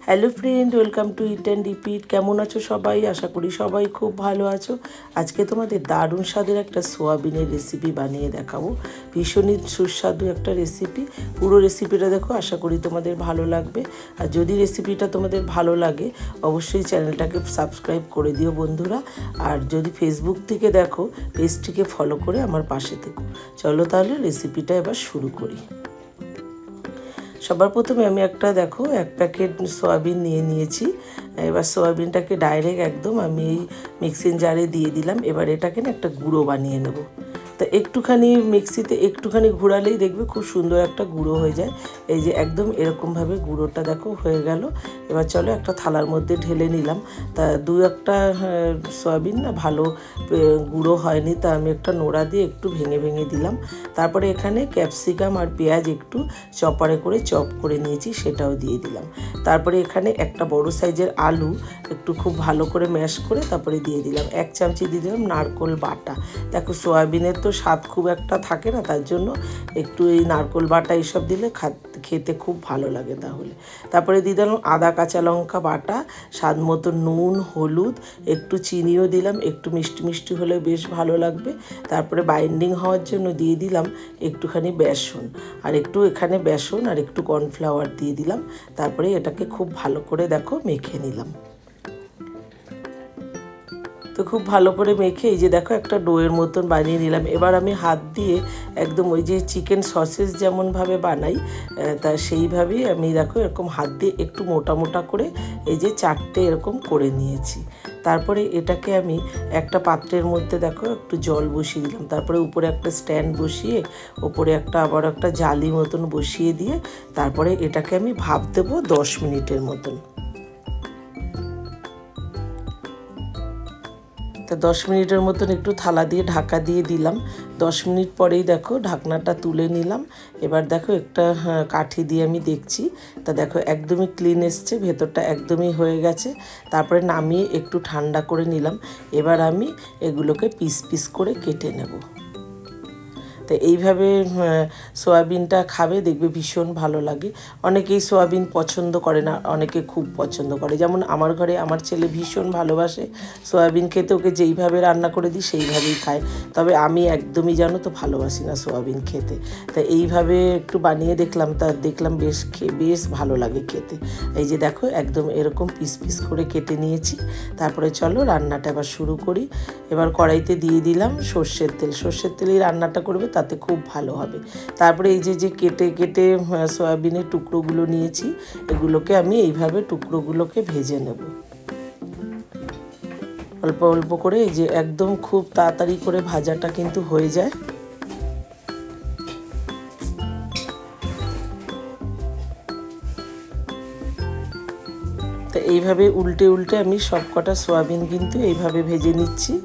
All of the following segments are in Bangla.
Hello friend, welcome to it and repeat. কেমন আছো সবাই? আশা করি সবাই খুব ভালো আছো। আজকে তোমাদের দারুণ স্বাদের একটা সোয়াবিনের রেসিপি বানিয়ে দেখাবো। ভীষণই সুস্বাদু একটা রেসিপি। পুরো রেসিপিটা দেখো, আশা করি তোমাদের ভালো লাগবে। আর যদি রেসিপিটা তোমাদের ভালো লাগে অবশ্যই চ্যানেলটাকে সাবস্ক্রাইব করে দিও বন্ধুরা। আর যদি ফেসবুক থেকে দেখো, পেজটিকে ফলো করে আমার পাশে থেকো। চলো তাহলে রেসিপিটা এবার শুরু করি। সবার প্রথমে আমি এক প্যাকেট সয়াবিন নিয়েছি। এবার সয়াবিনটাকে ডাইরেক্ট একদম আমি এই মিক্সিং জারে দিয়ে দিলাম। এবার এটাকে না একটা গুঁড়ো বানিয়ে নেব। তা একটুখানি মিক্সিতে একটুখানি ঘোরালেই দেখবে খুব সুন্দর একটা গুঁড়ো হয়ে যায়। এই যে একদম এরকমভাবে গুঁড়োটা দেখো হয়ে গেল। এবার চলো একটা থালার মধ্যে ঢেলে নিলাম। তা একটা সয়াবিন না ভালো গুঁড়ো হয়নি, তা আমি একটা নোড়া দিয়ে একটু ভেঙে ভেঙে দিলাম। তারপরে এখানে ক্যাপসিকাম আর পেঁয়াজ একটু চপারে করে চপ করে নিয়েছি, সেটাও দিয়ে দিলাম। তারপরে এখানে একটা বড় সাইজের আলু একটু খুব ভালো করে ম্যাশ করে তারপরে দিয়ে দিলাম। 1 চামচি দিয়ে দিলাম নারকোল বাটা। দেখো সয়াবিনের তো স্বাদ খুব একটা থাকে না, তার জন্য একটু এই নারকোল বাটা এইসব দিলে খেতে খুব ভালো লাগে। তারপরে দিয়ে দিলাম আদা কাঁচা লঙ্কা বাটা, স্বাদ মতো নুন, হলুদ, একটু চিনিও দিলাম, একটু মিষ্টি মিষ্টি হলে বেশ ভালো লাগবে। তারপরে বাইন্ডিং হওয়ার জন্য দিয়ে দিলাম একটুখানি বেসন, আর একটু কর্নফ্লাওয়ার দিয়ে দিলাম। তারপরে এটাকে খুব ভালো করে দেখো মেখে নিলাম। তো খুব ভালো করে মেখে এই যে দেখো একটা ডোয়ের মতন বানিয়ে নিলাম। এবার আমি হাত দিয়ে একদম ওই যে চিকেন সসেস যেমনভাবে বানাই তা সেইভাবেই আমি দেখো এরকম হাত দিয়ে একটু মোটা মোটা করে এই যে 4টে এরকম করে নিয়েছি। তারপরে এটাকে আমি একটা পাত্রের মধ্যে দেখো একটু জল বসিয়ে দিলাম। তারপরে উপরে একটা স্ট্যান্ড বসিয়ে ওপরে আবার একটা জালি মতন বসিয়ে দিয়ে তারপরে এটাকে আমি ভাপ দেবো 10 মিনিটের মতন। তা 10 মিনিটের মতন একটু থালা দিয়ে ঢাকা দিয়ে দিলাম। 10 মিনিট পরেই দেখো ঢাকনাটা তুলে নিলাম। এবার দেখো একটা কাঠি দিয়ে আমি দেখছি, তা দেখো একদমই ক্লিন এসছে, ভেতরটা একদমই হয়ে গেছে। তারপরে নামিয়ে একটু ঠান্ডা করে নিলাম। এবার আমি এগুলোকে পিস পিস করে কেটে নেব। তো এইভাবে সয়াবিনটা খাবে, দেখবে ভীষণ ভালো লাগে। অনেকেই সয়াবিন পছন্দ করে না, অনেকে খুব পছন্দ করে। যেমন আমার ঘরে আমার ছেলে ভীষণ ভালোবাসে সয়াবিন খেতে, ওকে যেইভাবে রান্না করে দিই সেইভাবেই খায়। তবে আমি একদমই জানো তো ভালোবাসি না সয়াবিন খেতে। তা এইভাবে একটু বানিয়ে দেখলাম, তা দেখলাম বেশ ভালো লাগে খেতে। এই যে দেখো একদম এরকম পিস পিস করে কেটে নিয়েছি। তারপরে চলো রান্নাটা এবার শুরু করি। এবার কড়াইতে দিয়ে দিলাম সর্ষের তেলেই রান্নাটা করবে, তাতে খুব ভালো হবে। তারপরে এই যে কেটে কেটে সয়াবিনের টুকরোগুলো নিয়েছি, এগুলোকে আমি এইভাবে টুকরোগুলোকে ভেজে নেব অল্প অল্প করে। এই যে একদম খুব তাড়াতাড়ি করে ভাজাটা কিন্তু হয়ে যায়। তো এইভাবে উল্টে উল্টে আমি সবকটা সয়াবিন কিন্তু এইভাবে ভেজে নিচ্ছি।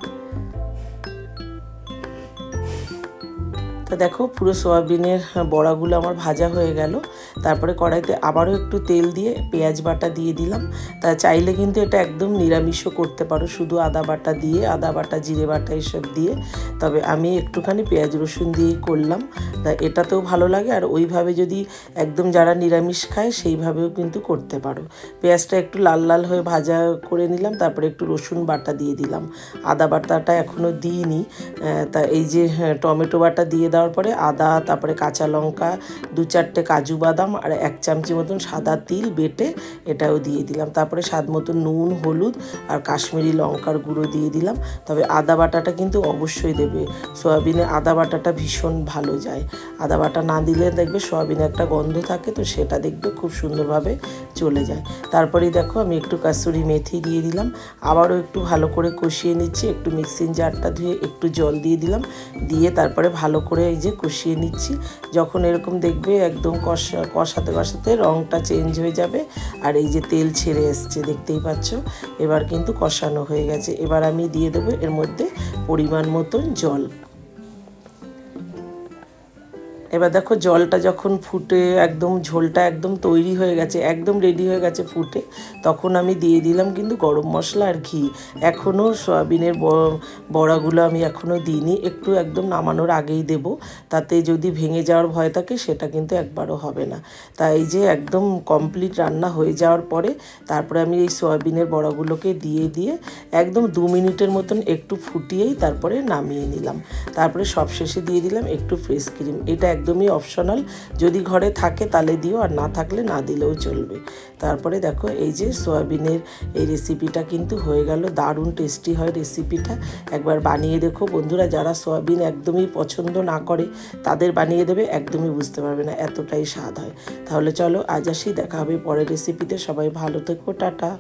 তা দেখো পুরো সয়াবিনের বড়াগুলো আমার ভাজা হয়ে গেল। তারপরে কড়াইতে আবারও একটু তেল দিয়ে পেঁয়াজ বাটা দিয়ে দিলাম। তা চাইলে কিন্তু এটা একদম নিরামিষও করতে পারো, শুধু আদা বাটা জিরে বাটা এসব দিয়ে। তবে আমি একটুখানি পেঁয়াজ রসুন দিয়েই করলাম, তা এটাতেও ভালো লাগে। আর ওইভাবে যদি একদম যারা নিরামিষ খায় সেইভাবেও কিন্তু করতে পারো। পেঁয়াজটা একটু লাল লাল হয়ে ভাজা করে নিলাম। তারপরে একটু রসুন বাটা দিয়ে দিলাম, আদা বাটাটা এখনও দিইনি। তা এই যে টমেটো বাটা দিয়ে দেওয়ার পরে আদা, তারপরে কাঁচা লঙ্কা, 2-4টে কাজু বাদাম আর 1 চামচি মতন সাদা তিল বেটে এটাও দিয়ে দিলাম। তারপরে স্বাদ মতো নুন, হলুদ আর কাশ্মীরি লঙ্কার গুঁড়ো দিয়ে দিলাম। তবে আদা বাটাটা কিন্তু অবশ্যই দেবে, সয়াবিনে আদা বাটাটা ভীষণ ভালো যায়। আদা বাটা না দিলে দেখবে সয়াবিনে একটা গন্ধ থাকে, তো সেটা দেখবে খুব সুন্দরভাবে চলে যায়। তারপরেই দেখো আমি একটু কাসুরি মেথি দিয়ে দিলাম। আবারও একটু ভালো করে কষিয়ে নিচ্ছি। একটু মিক্সিং জারটা ধুয়ে একটু জল দিয়ে দিলাম, দিয়ে তারপরে ভালো করে এই যে কষিয়ে নিচ্ছি। যখন এরকম দেখবে একদম কষাতে কষাতে রঙটা চেঞ্জ হয়ে যাবে আর এই যে তেল ছেড়ে এসছে, দেখতেই পাচ্ছ। এবার কিন্তু কষানো হয়ে গেছে। এবার আমি দিয়ে দেবো এর মধ্যে পরিমাণ মতন জল। এবার দেখো জলটা যখন ফুটে একদম ঝোলটা একদম তৈরি হয়ে গেছে, একদম রেডি হয়ে গেছে ফুটে, তখন আমি দিয়ে দিলাম কিন্তু গরম মশলা আর ঘি। এখনও সয়াবিনের বড়াগুলো আমি এখনও দিইনি, একটু একদম নামানোর আগেই দেব, তাতে যদি ভেঙে যাওয়ার ভয় থাকে সেটা কিন্তু একবারও হবে না। তাই এই যে একদম কমপ্লিট রান্না হয়ে যাওয়ার পরে তারপরে আমি এই সয়াবিনের বড়াগুলোকে দিয়ে একদম 2 মিনিটের মতন একটু ফুটিয়েই তারপরে নামিয়ে নিলাম। তারপরে সবশেষে দিয়ে দিলাম একটু ফ্রেশ ক্রিম। এটা একদমই অপশনাল, যদি ঘরে থাকে তাহলে দিও, আর না থাকলে না দিলেও চলবে। তারপরে দেখো এই যে সয়াবিনের এই রেসিপিটা কিন্তু হয়ে গেল। দারুণ টেস্টি হয় রেসিপিটা, একবার বানিয়ে দেখো বন্ধুরা। যারা সয়াবিন একদমই পছন্দ না করে তাদের বানিয়ে দেবে, একদমই বুঝতে পারবে না, এতটাই স্বাদ হয়। তাহলে চলো আজ আসি, দেখা হবে পরের রেসিপিতে। সবাই ভালো থেকো, টাটা।